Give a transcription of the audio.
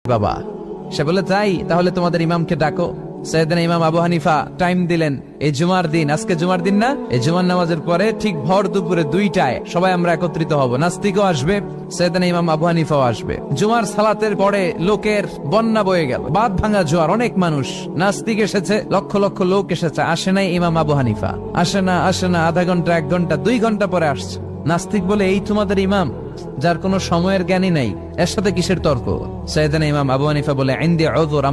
বাবা। সে বলে তাই, তাহলে তোমাদের ইমামকে ডাকো। সাইয়েদনা ইমাম আবু হানিফা টাইম দিলেন, এই জুমার দিন, আজকে জুমার দিন না, এই জুমার নামাজের পরে ঠিক ভর দুপুরে 2টায় সবাই আমরা একত্রিত হব। নাস্তিকও আসবে, সাইয়েদনা ইমাম আবু হানিফাও আসবে। জুমার সালাতের পরে লোকের বন্যা বয়ে গেল, বাঁধ ভাঙা জোয়ার, অনেক মানুষ। নাস্তিক এসেছে, লক্ষ লক্ষ লোক এসেছে, আসে নাই ইমাম আবু হানিফা। আসে না, আধা ঘন্টা, 1 ঘন্টা, 2 ঘন্টা পরে আসছে। নাস্তিক বলে, এই তোমাদের ইমাম, যার কোনো সময়ের জ্ঞানই নাই, এর সাথে কিসের তর্ক? সাইয়েদনা ইমাম আবু হানিফা বলে, ইনদি উযর, আমার